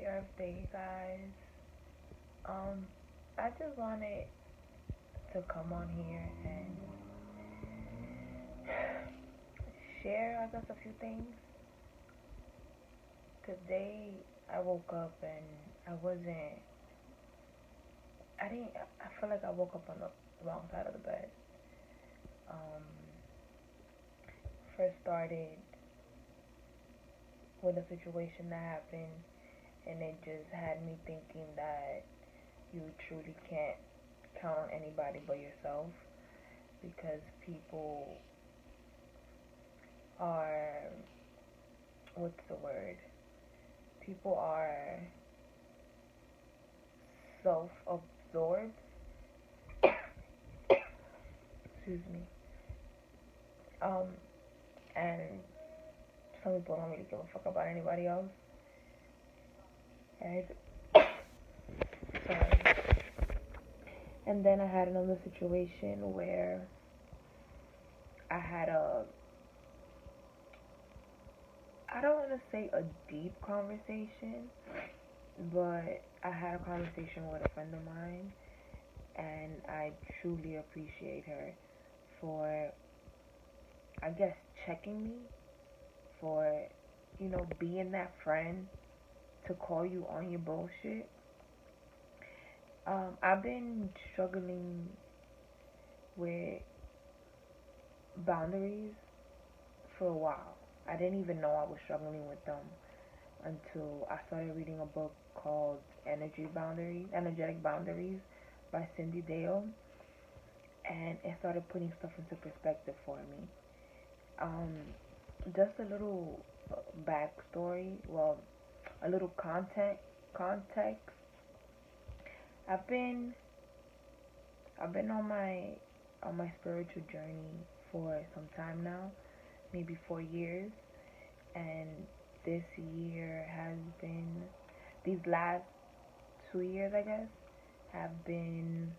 Earth Day, guys. Um, I just wanted to come on here and share, I guess, a few things. Today, I woke up and I wasn't. I didn't. I feel like I woke up on the wrong side of the bed. Um, First started with a situation that happened, and it just had me thinking that you truly can't count on anybody but yourself because people are, what's the word? People are self absorbed. Excuse me. Um, and some people don't really give a fuck about anybody else. Right? Sorry. And then I had another situation where I had a, I don't want to say a deep conversation, but I had a conversation with a friend of mine, and I truly appreciate her for, I guess, checking me, for, being that friend to call you on your bullshit. I've been struggling with boundaries for a while. I didn't even know I was struggling with them until I started reading a book called Energetic Boundaries by Cindy Dale, and it started putting stuff into perspective for me. Um, just a little backstory, well, a little context. I've been I've been on my spiritual journey for some time now, maybe 4 years, and this year has been these last 2 years, I guess, have been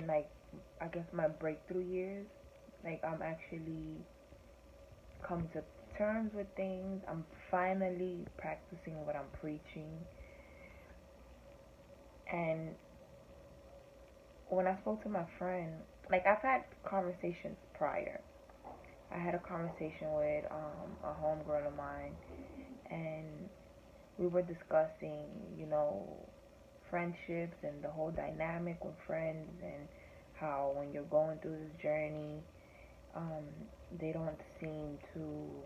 like, I guess, my breakthrough years. Like, I'm actually come to terms with things. I'm finally practicing what I'm preaching. And when I spoke to my friend, like, I've had conversations prior. I had a conversation with a homegirl of mine, and we were discussing, friendships and the whole dynamic with friends, and how when you're going through this journey, um, they don't seem to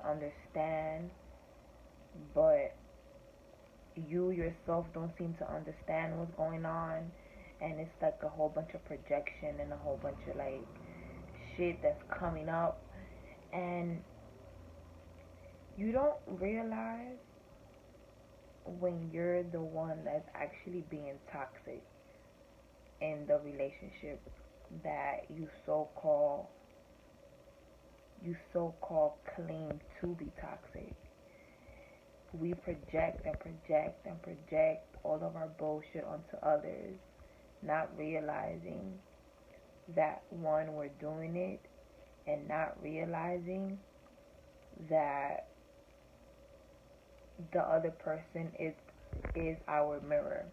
understand, but you yourself don't seem to understand what's going on, and it's like a whole bunch of projection and a whole bunch of like shit that's coming up, and you don't realize when you're the one that's actually being toxic in the relationship that you so called claim to be toxic. We project and project and project all of our bullshit onto others, not realizing that, one, we're doing it, and not realizing that the other person is our mirror.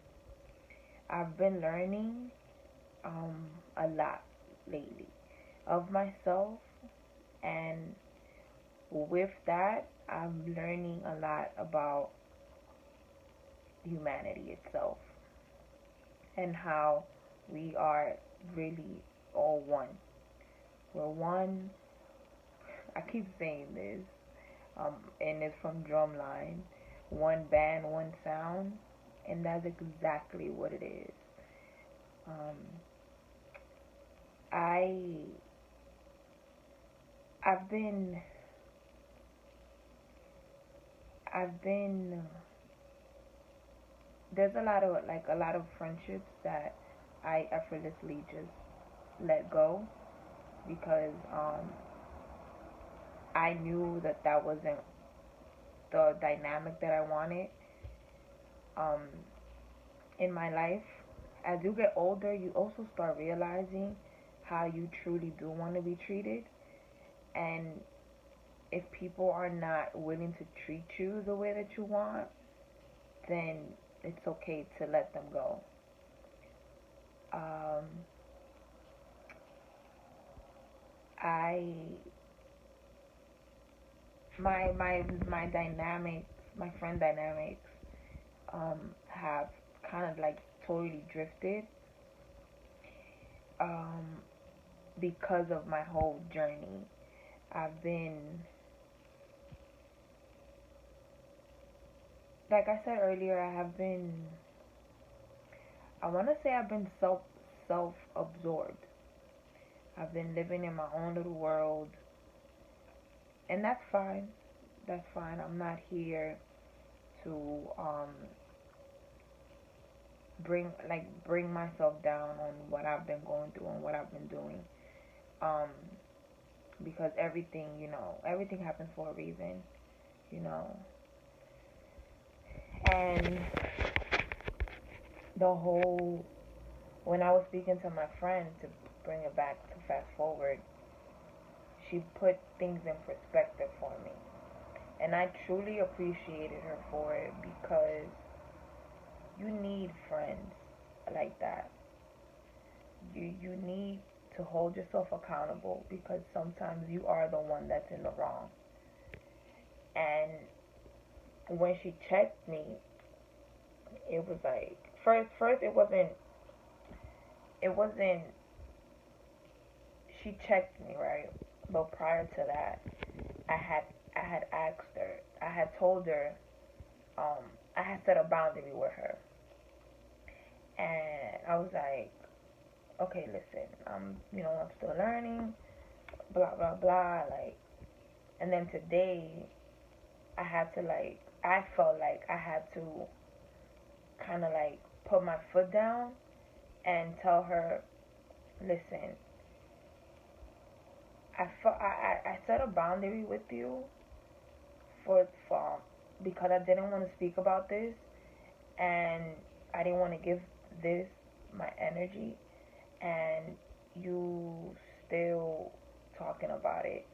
I've been learning a lot lately of myself, and with that, I'm learning a lot about humanity itself and how we are really all one. We're one. I keep saying this, and it's from Drumline. One band, one sound, and that's exactly what it is. Um, I I've been I've been there's a lot of friendships that I effortlessly just let go because I knew that that wasn't the dynamic that I wanted um in my life. As you get older, you also start realizing how you truly do want to be treated, and if people are not willing to treat you the way that you want, then it's okay to let them go. Um, I my dynamics, my friend dynamics, have kind of like totally drifted, um, because of my whole journey. I've been, like I said earlier, I want to say I've been self absorbed. I've been living in my own little world, and that's fine. That's fine. I'm not here to bring myself down on what I've been going through and what I've been doing. Um, because everything happens for a reason, you know. And the whole when I was speaking to my friend, to bring it back to fast forward, she put things in perspective for me. And I truly appreciated her for it, because you need friends like that. You need to hold yourself accountable, because sometimes you are the one that's in the wrong. And when she checked me, it was like, first it wasn't she checked me, right? But prior to that, I had I had asked her, I had told her, um, I had set a boundary with her, and I was like, okay, listen, I'm still learning, blah blah blah, like, and then today, I felt like I had to kind of like put my foot down and tell her, listen, I set a boundary with you for because I didn't want to speak about this, and I didn't want to give this my energy, and you still talking about it.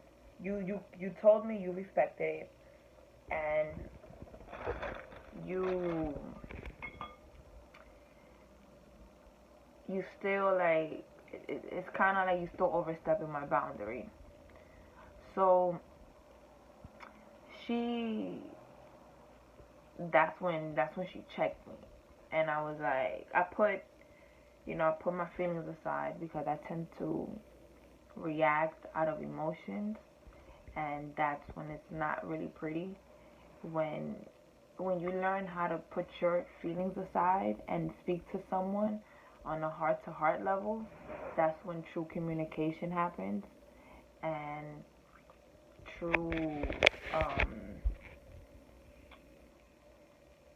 You told me you respected it, and you you still like it's kind of like you still overstepping my boundary. So she that's when she checked me, and I was like, I put my feelings aside, because I tend to react out of emotions, and that's when it's not really pretty. when when you learn how to put your feelings aside and speak to someone on a heart to heart level, that's when true communication happens, and true um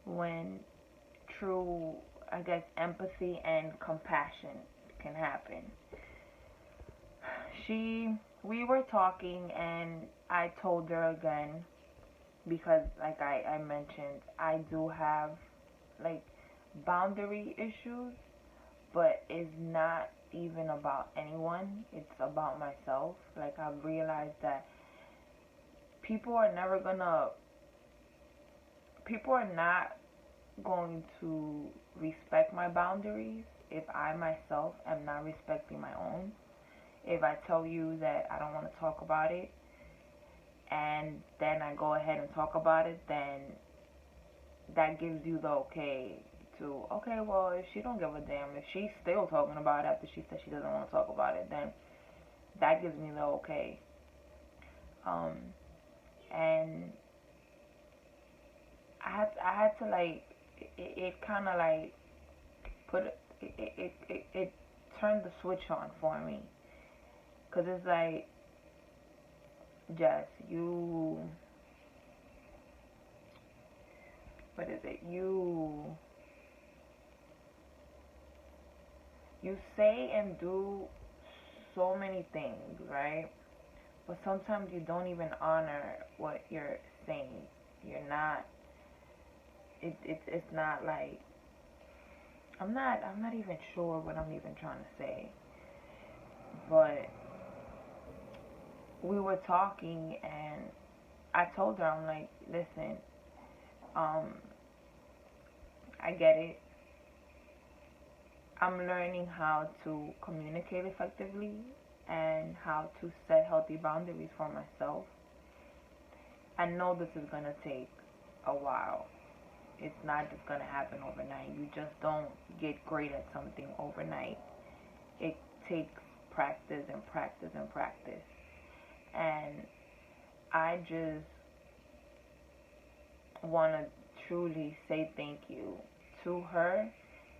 when true, I guess, empathy and compassion can happen. She We were talking, and I told her again, because like I mentioned, I do have like boundary issues, but it's not even about anyone, it's about myself. Like, I've realized that people are never gonna people are not going to respect my boundaries if I myself am not respecting my own. If I tell you that I don't want to talk about it, and then I go ahead and talk about it, then that gives you the okay to, okay, well, if she don't give a damn, if she's still talking about it after she said she doesn't want to talk about it, then that gives me the okay. Um, and I had to like, it kind of like put it turned the switch on for me, cause it's like, Jess, what is it? You say and do so many things, right? But sometimes you don't even honor what you're saying. You're not. It's not like, I'm not even sure what I'm even trying to say. But we were talking, and I told her, I'm like, listen, um, I get it. I'm learning how to communicate effectively and how to set healthy boundaries for myself. I know this is gonna take a while. It's not just gonna happen overnight. You just don't get great at something overnight. It takes practice and practice and practice. And I just want to truly say thank you to her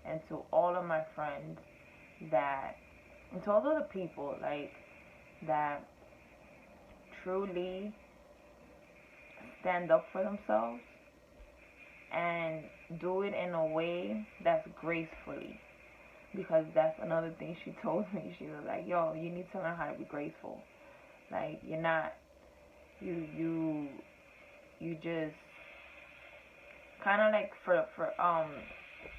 and to all of my friends that, and to all of the people like that truly stand up for themselves and do it in a way that's gracefully. Because that's another thing she told me. She was like, "Yo, you need to learn how to be graceful. Like you're not, you just kind of like for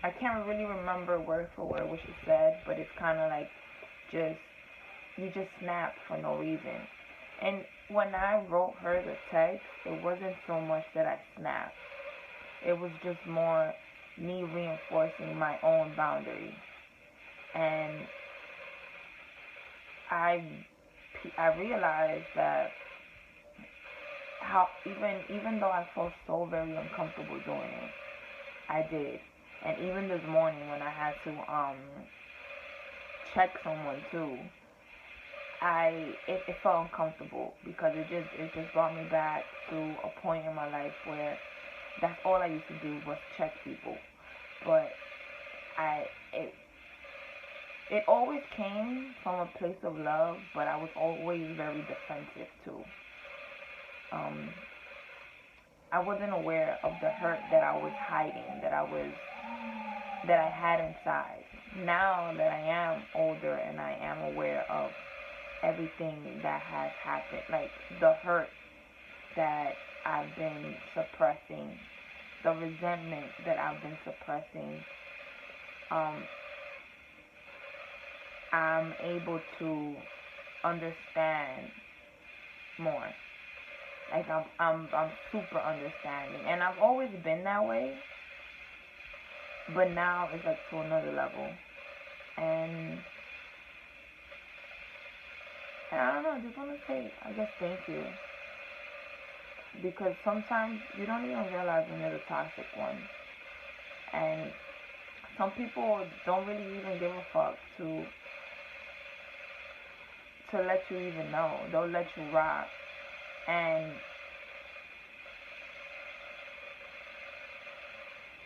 I can't really remember word for word what she said, but it's kind of like just you just snap for no reason." And when I wrote her the text, it wasn't so much that I snapped. It was just more me reinforcing my own boundary. And I I realized that how even though I felt so very uncomfortable doing it, I did. And even this morning when I had to check someone too, it felt uncomfortable because it just brought me back to a point in my life where that's all I used to do was check people. But I it always came from a place of love, but I was always very defensive too. Um, I wasn't aware of the hurt that I was hiding, that I had inside. Now that I am older and I am aware of everything that has happened, like the hurt that I've been suppressing, the resentment that I've been suppressing, um, I'm able to understand more. Like I'm super understanding, and I've always been that way, but now it's like to another level. And I don't know. I just want to say, I guess, thank you, because sometimes you don't even realize when you're the toxic one, and some people don't really even give a fuck to let you even know. They'll let you rock, and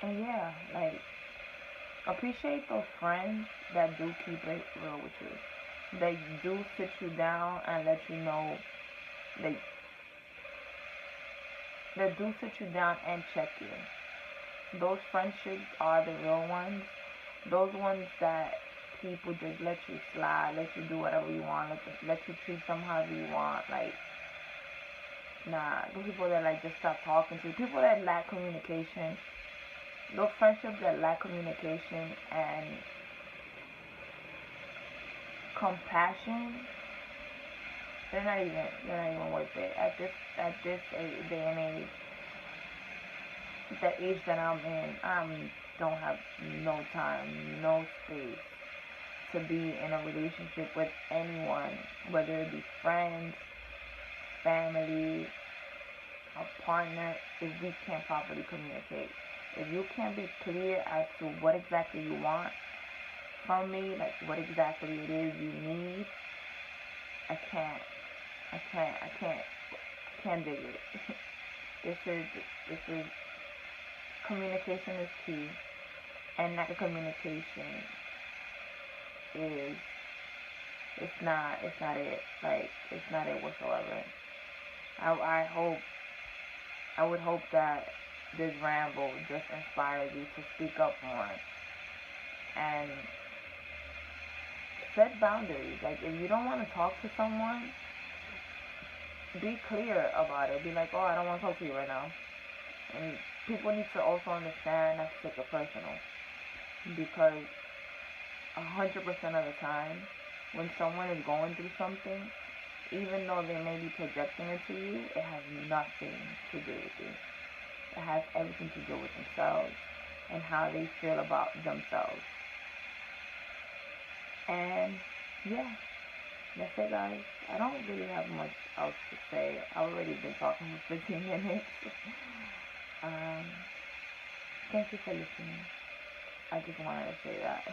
yeah, like appreciate those friends that do keep it real with you. They do sit you down and let you know. They they do sit you down and check you. Those friendships are the real ones. Those ones that people just let you slide, let you do whatever you want, let you treat them however you want. Like, nah, those people that like just stop talking to you, people that lack communication, those friendships that lack communication and compassion, they're not even worth it. At this day and age, the age that I'm in, don't have no time, no space to be in a relationship with anyone, whether it be friends, family, a partner, if we can't properly communicate. If you can't be clear as to what exactly you want from me, like what exactly it is you need, I can't, I can't dig it. this is, this is, communication is key, and lack of communication is, it's not it. Like, it's not it whatsoever. I would hope that this ramble just inspires you to speak up more and set boundaries. Like, if you don't want to talk to someone, be clear about it. Be like, oh, I don't want to talk to you right now. And people need to also understand not to take it personal, because 100% of the time, when someone is going through something, even though they may be projecting it to you, it has nothing to do with you. It has everything to do with themselves and how they feel about themselves. And yeah, that's it, guys. I don't really have much else to say. I've already been talking for 15 minutes. um, Thank you for listening. I just wanted to say that.